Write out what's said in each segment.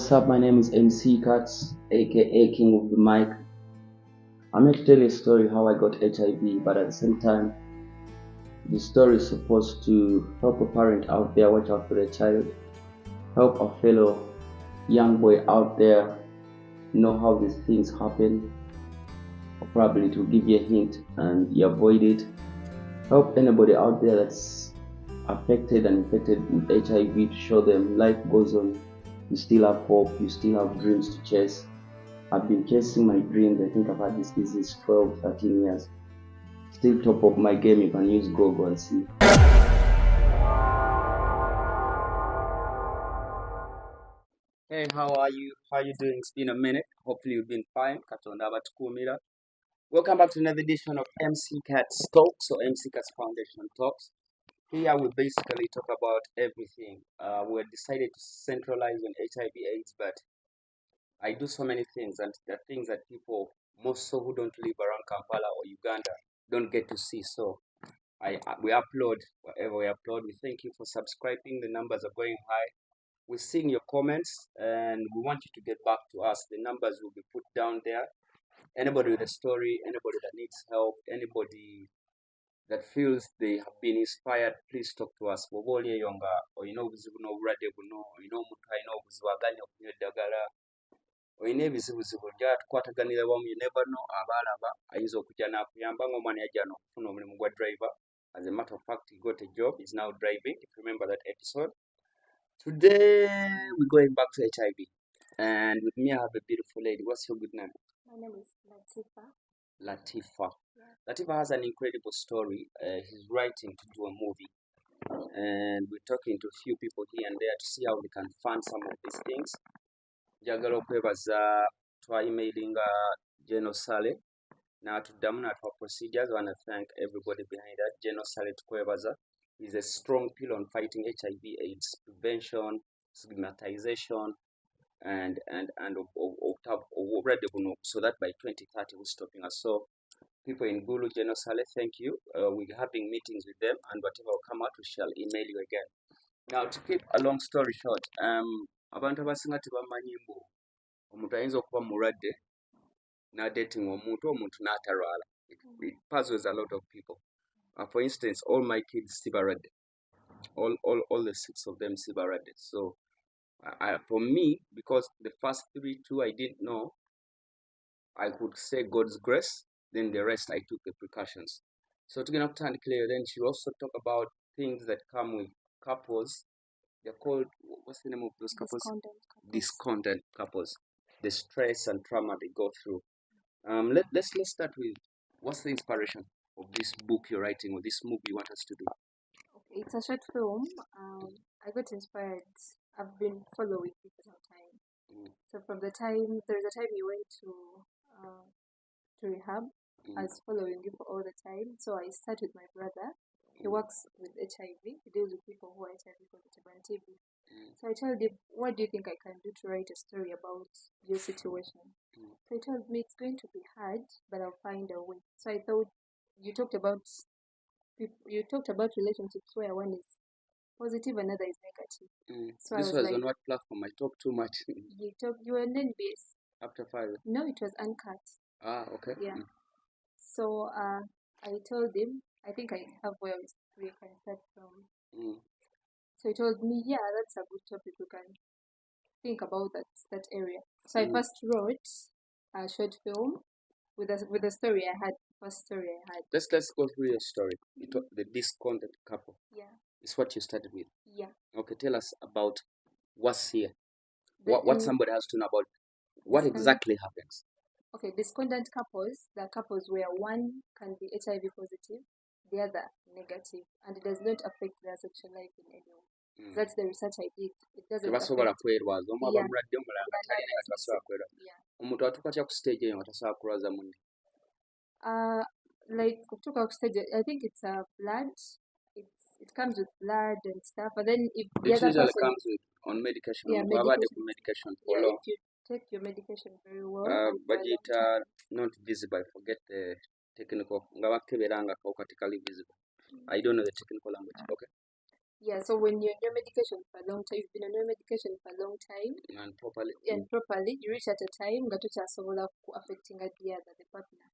what's up? My name is MC Cuts, aka King of the Mic. I'm here to tell you a story how I got HIV, but at the same time, the story is supposed to help a parent out there watch out for their child, help a fellow young boy out there know how these things happen, or probably to give you a hint and you avoid it. Help anybody out there that's affected and infected with HIV to show them life goes on. You still have hope, you still have dreams to chase. I've been chasing my dreams. I think I've had this disease 12, 13 years. Still top of my game. You can use Google and see. Hey, how are you? How are you doing? It's been a minute. Hopefully you've been fine. Welcome back to another edition of MC Cats Talks or MC Cats Foundation Talks. Here we basically talk about everything. We decided to centralize on HIV/AIDS, but I do so many things, and the things that people, most so who don't live around Kampala or Uganda, don't get to see. So we upload whatever we upload. We thank you for subscribing. The numbers are going high. We're seeing your comments, and we want you to get back to us. The numbers will be put down there. Anybody with a story, anybody that needs help, anybody that feels they have been inspired, please talk to us. Oyina ebizibuzibu njala tukwataganira wamu, you never know, abaalaba ayinza okujja n'akuyamba ng'omwana yajja n'okufuna omulimu gwa driver. As a matter of fact, he got a job, he's now driving, if you remember that episode. Today we're going back to HIV, and with me I have a beautiful lady. What's your good name? My name is Latifa. Latifa. Yeah. Latifa has an incredible story. He's writing to do a movie, and we're talking to a few people here and there to see how we can fund some of these things. Njagala okwebaza twa-emailinga General Sale n'atuddamu n'atuwa procedures. I want to thank everybody behind that. General Sale tukwebaza. He's a strong pillar on fighting HIV/AIDS prevention, stigmatization, and obulwadde buno, so that by 2030 we're stopping us. So people in Gulu, General Sale, thank you. We're having meetings with them, and whatever will come out, we shall email you again. Now, to keep a long story short, abantu abasinga tebamanyi mbu omuntu ayinza okuba mulwadde n'adating omuntu n'atalwala. It puzzles a lot of people. For instance, all my kids sibaradde. All the 6 of them sibaradde. So for me, because the first 2 I didn't know, I could say God's grace, then the rest I took the precautions. So to get up and clear, then she also talk about things that come with couples. They're called, what's the name of those couples? Discontent couples. The stress and trauma they go through. Let's start with, what's the inspiration of this book you're writing, or this movie you want us to do? Okay, it's a short film. I got inspired. I've been following you for some time. So from the time, there's a time you went to rehab. I was following you for all the time. So I started with my brother. He works with HIV. He deals with people who are HIV positive and TB. So I told him, what do you think I can do to write a story about your situation? So he told me it's going to be hard, but I'll find a way. So I thought you talked about relationships where one is positive, another is negative. So this was on what platform? I talk too much. You were on NBS. After 5? No, it was Uncut. Ah, okay. Yeah. So I told him, I think I have where we can start from. So he told me, yeah, that's a good topic. We can think about that area. So I first wrote a short film with the story I had. First story I had. Let's go through your story. The discontent couple. Yeah. It's what you started with. Yeah. Okay, tell us about what's here. What somebody has to know about what exactly happens. Okay, discordant couples, the couples where one can be HIV positive, the other negative, and it does not affect their sexual life in any way. That's the research I did. It doesn't tebasobola kwerwaza omu aba mulwadde omulala nga tali nga tebasobola kwerwaza. Omuntu atuuka kya ku stage eyo nga tasobola kulwaza munne? Like kutuuka ku stage, I think it's blood. It comes with blood and stuff, but then if the other person comes with on medication, medication for yeah, long. if you take your medication very well, but it not visible. I forget the technical. Nga bakebera nga kawuka tekali visible. I don't know the technical language. Okay. Yeah, so when you're on your medication for a long time, you've been on your medication for a long time and properly. and properly, you reach at a time nga tukyasobola affecting the other, the partner.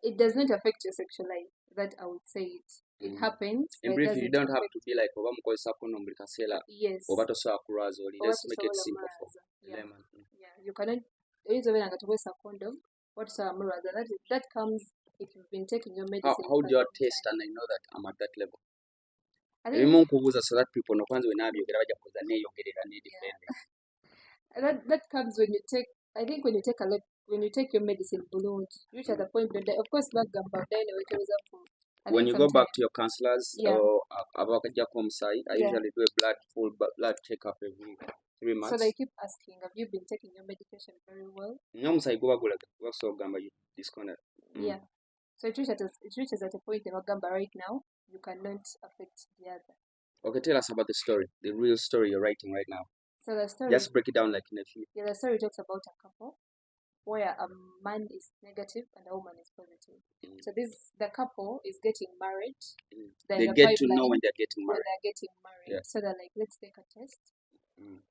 It does not affect your sexual life. That I would say it. It happens. In but brief, it you doesn't don't have affect. to be like oba mukozesa condom buli kaseera Yes. oba tosobola kulwaza oli. Oba Let's make it tosobola simple for mulaza. Yeah. layman. Yeah, you cannot. Oyinza obeera nga tokozesa condom. What mulaza? That comes if you've been taking your medicine. How for do you a long test time. and I know that I'm at that level? I think Ebimu nkubuuza so that people nokwanza bwe nabyogera bajja kuza neeyogerera needefende. that comes when you take. I think when you take a lot, when you take your medicine bulungi, you reach at the point that of course bagamba anyway teweza ku. When you go back to your counselors Yeah. or abakajjako omusayi, I Yeah. usually do a full blood checkup every 3 months. So they keep asking, have you been taking your medication very well? N'omusayi guba gulaga gubakusobola kugamba you disconnect. Yeah. So it reaches at a point in Wagamba right now, you cannot affect the other. Okay, tell us about the story, the real story you're writing right now. So the story, Just break it down like in a few. yeah, the story talks about a couple where a man is negative and a woman is positive. So the couple is getting married. They get to know when they're getting married. Yeah. So they're like, let's take a test.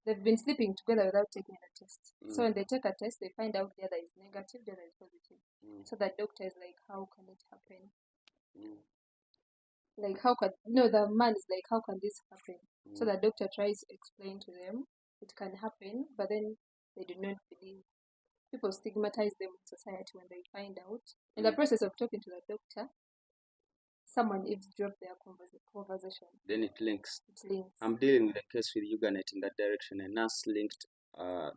They've been sleeping together without taking a test. So when they take a test, they find out the other is negative, the other is positive. So the doctor is like, how can it happen? Like, the man is like, how can this happen? So the doctor tries to explain to them it can happen, but then they do not believe. People stigmatize them in society when they find out. In the process of talking to the doctor, someone eavesdropped their conversation. Then it links. I'm dealing with a case with Uganet in that direction. A nurse linked,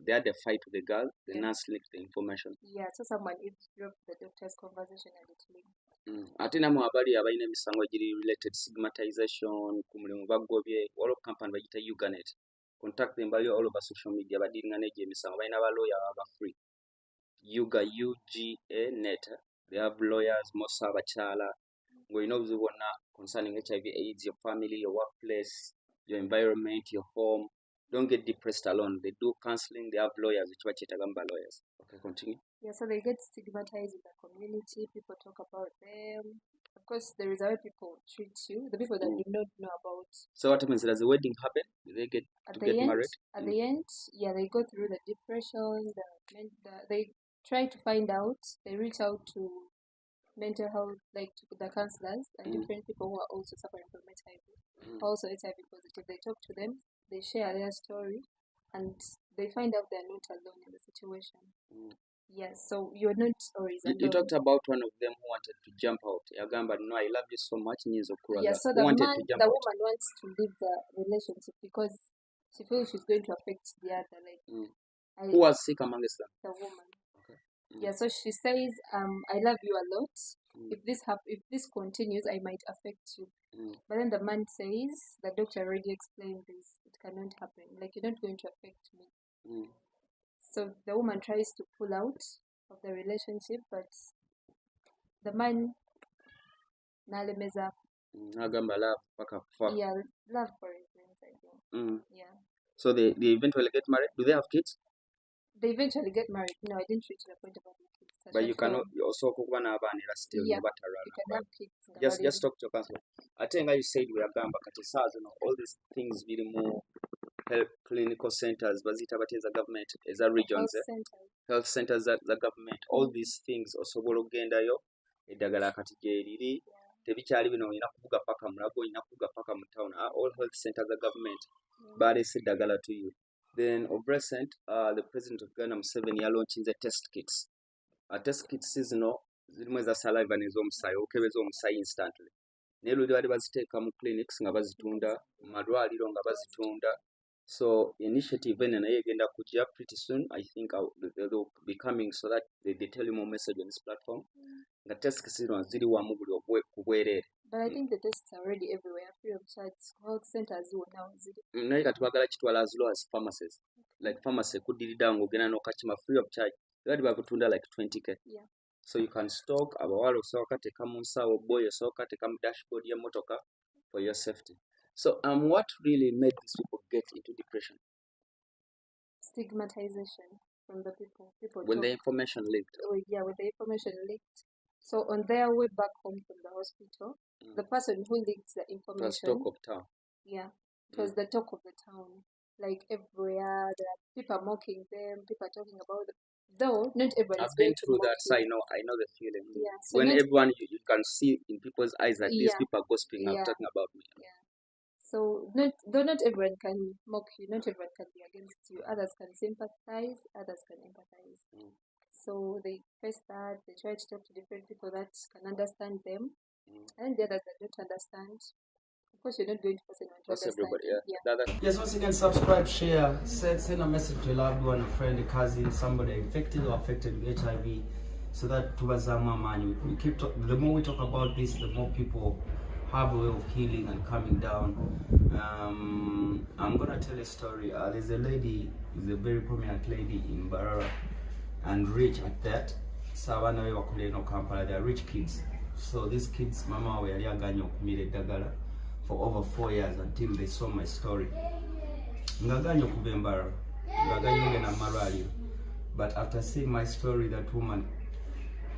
they had a fight with the girl. The nurse linked the information. Yeah, so someone eavesdropped the doctor's conversation and it linked. Ate namwe abali abalina emisango giri related stigmatization ku mulimu baggobye waliwo kampani bagita Uganet. Contact them bali all over social media badiringa n'egyo emisango balina ba lawyer aba free. UGA net. They have lawyers, most abakyala. Ng'olina obuzibu bwonna concerning HIV, AIDS, your family, your workplace, your environment, your home. Don't get depressed alone. They do counseling. They have lawyers, which bakyetagamba lawyers. Okay, continue. Yeah, so they get stigmatized in the community. People talk about them. Of course, there is other people treat you. The people that do not know about. So what happens? Does the wedding happen? Do they get married? At the end, yeah, they go through the depression. They try to find out. They reach out to mental health, like to the counselors and different people who are also suffering from HIV, also HIV positive. They talk to them. They share their story, and they find out they're not alone in the situation. Yes, so you're not always alone. You talked about one of them who wanted to jump out. Yagamba, no, I love you so much. Yeah, so the woman wants to leave the relationship because she feels she's going to affect the other. Like, who was sick amongst them? The woman. Okay. Yeah, so she says, I love you a lot. If this continues, I might affect you. But then the man says, the doctor already explained this. It cannot happen. Like, you're not going to affect me. So the woman tries to pull out of the relationship, but the man nalemeza. Nagamba love paka kufa. Yeah, love for reasons, I think. Yeah. So they eventually get married. Do they have kids? They eventually get married. No, I didn't reach the point about the kids. But you can also kuba n'abaana still. Yeah, you can have kids. Just talk to your counselor. I think you said we are gamba kati sazo no all these things biri mu health clinical centers bazita bateza government as a regions health centers the government all these things osobola ogendayo eddagala kati gyeriri tebikyali bino olina kuvuga paka mulago olina kuvuga paka mu town all health centers the government balese eddagala to you. Then of recent the president of Ghana Museveni yalaunching the test kits. Test kits zino zirimu eza saliva n'ez'omusaayi okebeza omusaayi instantly. Naye luli bali baziteeka mu clinics nga bazitunda mu malwaliro nga bazitunda. So initiative ene naye egenda kujja pretty soon. I think they'll be coming so that they tell you more message on this platform. Nga test kits zino ziri wamu buli ku bwereere. But I think the tests are already everywhere, free of charge. Health centers now. Naye kati bagala kitwala as low as pharmacies. Like pharmacy kuddirira ng'ogenda n'okakima free of charge. Bali bakutunda like 20k. Yeah. So you can stock abawala osobola kateeka mu nsawo boy osobola kateeka mu dashboard y'emmotoka for your safety. So what really made these people get into depression? Stigmatization from the people. When the information leaked. Yeah, when the information leaked. So on their way back home from the hospital, the person who leaked the information was talk of town. Yeah, it was the talk of the town. Like everywhere, there are people mocking them, people are talking about them. Though not everyone I've is been going to through mock that, so you. I know the feeling. Yeah, so When not everyone you can see in people's eyes that these yeah, people are gossiping, yeah, talking about me. yeah. So not everyone can mock you, not everyone can be against you. Others can sympathize, others can empathize. So they face that, they try to talk to different people that can understand them, and the others that don't understand. Of course, you're not going to force anyone to That's understand. everybody, yeah. Yes, once again, subscribe, share, send a message to a loved one, a friend, a cousin, somebody infected or affected with HIV, so that we keep the more we talk about this, the more people have a way of healing and coming down. I'm gonna tell a story. There's a lady, is a very prominent lady in Barara, and rich at that. Savana we wakulira no Kampala, they are rich kids. So these kids, mama we yaganya okumira eddagala for over 4 years until they saw my story. Ngaganya okuva Mbarara, ngaganya na malwaliro. But after seeing my story, that woman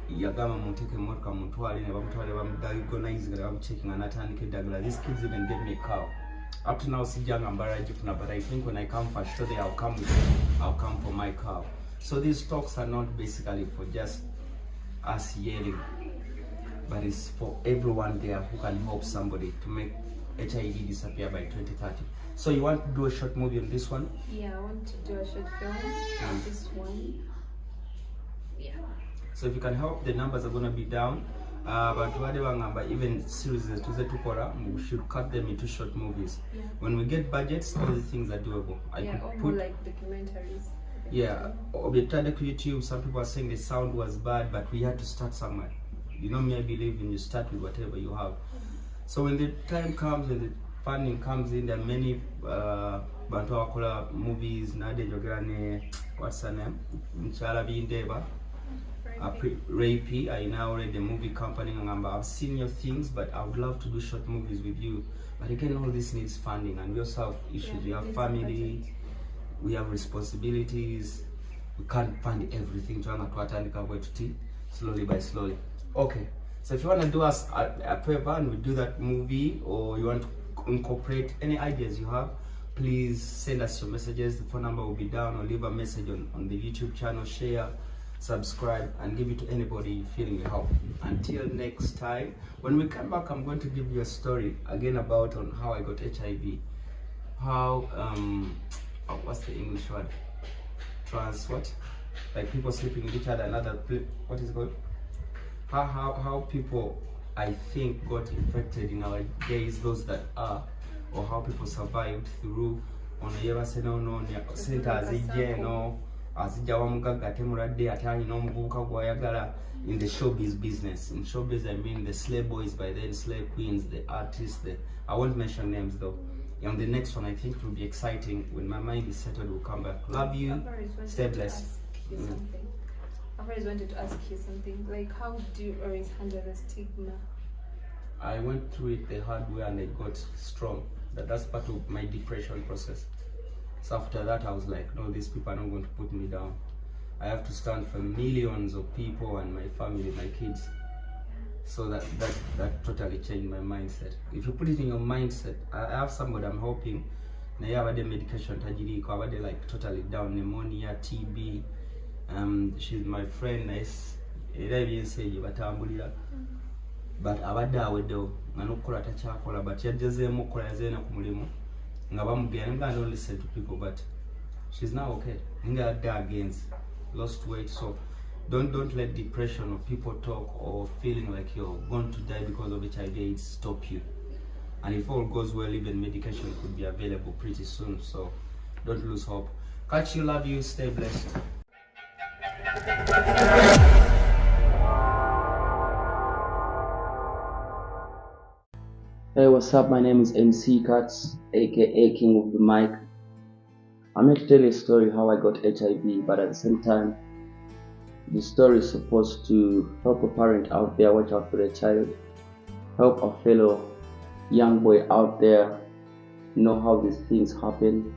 yagama muteke motoka mutwale ne bamutwale bamudiagonize nga bamuchecking anatandika eddagala. These kids even gave me a cow. Up to now sijanga Mbarara jifuna, but I think when I come for sure I'll come for my cow. So these talks are not basically for just us yelling, but it's for everyone there who can help somebody to make HIV disappear by 2030. So you want to do a short movie on this one? Yeah, I want to do a short film on this one. Yeah. So if you can help, the numbers are going to be down. But whatever even series we should cut them into short movies. Yeah. When we get budgets, all the things are doable. I could put more like documentaries. Yeah, we tried to YouTube. Some people are saying the sound was bad, but we had to start somewhere. You know me, I believe in you start with whatever you have. So when the time comes, when the funding comes in, there are many Bantu wakola movies. Nade jogane, what's her name? Mchala Bindeba. Rapey. I now read the movie company. I've seen your things, but I would love to do short movies with you. But again, all this needs funding, and we also have issues. We have family. We have responsibilities. We can't fund everything. Slowly by slowly. Okay. So if you want to do us a favor and we do that movie, or you want to incorporate any ideas you have, please send us your messages. The phone number will be down, or leave a message on the YouTube channel. Share, subscribe, and give it to anybody feeling you help. Until next time, when we come back, I'm going to give you a story again about on how I got HIV. How what's the English word? What? Like people sleeping with each other, what is it called? How people, I think, got infected in our days, those that are, or how people survived through on the ever say no center azija wamugaga temuradde atani n'omuvubuka gwayagala in the showbiz business. In showbiz I mean the slave boys, by then slave queens, the artists, I won't mention names though. On the next one, I think it will be exciting. When my mind is settled, we'll come back. Love you. Stay blessed. I've always wanted to ask you something. Like, how do you always handle the stigma? I went through it the hard way and I got strong. That's part of my depression process. So after that, I was like, no, these people are not going to put me down. I have to stand for millions of people and my family, my kids. So that totally changed my mindset. If you put it in your mindset, I have somebody I'm helping. Now you have the medication tajiri ko abade like totally down, pneumonia, TB. She's my friend. Nice. Era byense batambulira. But abadde aweddewo nga n'okukola takyakola, but yagezeemu okukola yazeena ku mulimu nga bamugenda nga don't listen to people, but she's now okay. Nga yadde against lost weight. So don't let depression or people talk or feeling like you're going to die because of HIV/AIDS stop you. And if all goes well, even medication could be available pretty soon. So don't lose hope. Catch you, love you, stay blessed. Hey, what's up? My name is MC Cuts, aka King of the Mic. I'm here to tell you a story how I got HIV, but at the same time, the story is supposed to help a parent out there watch out for their child, help a fellow young boy out there know how these things happen,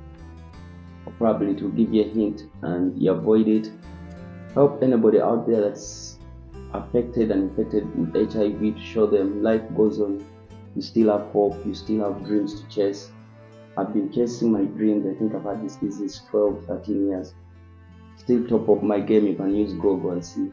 or probably to give you a hint and you avoid it. Help anybody out there that's affected and infected with HIV to show them life goes on. You still have hope, you still have dreams to chase, I've been chasing my dreams. I think I've had this business 12, 13 years. Still top of my game. You can use Google and see.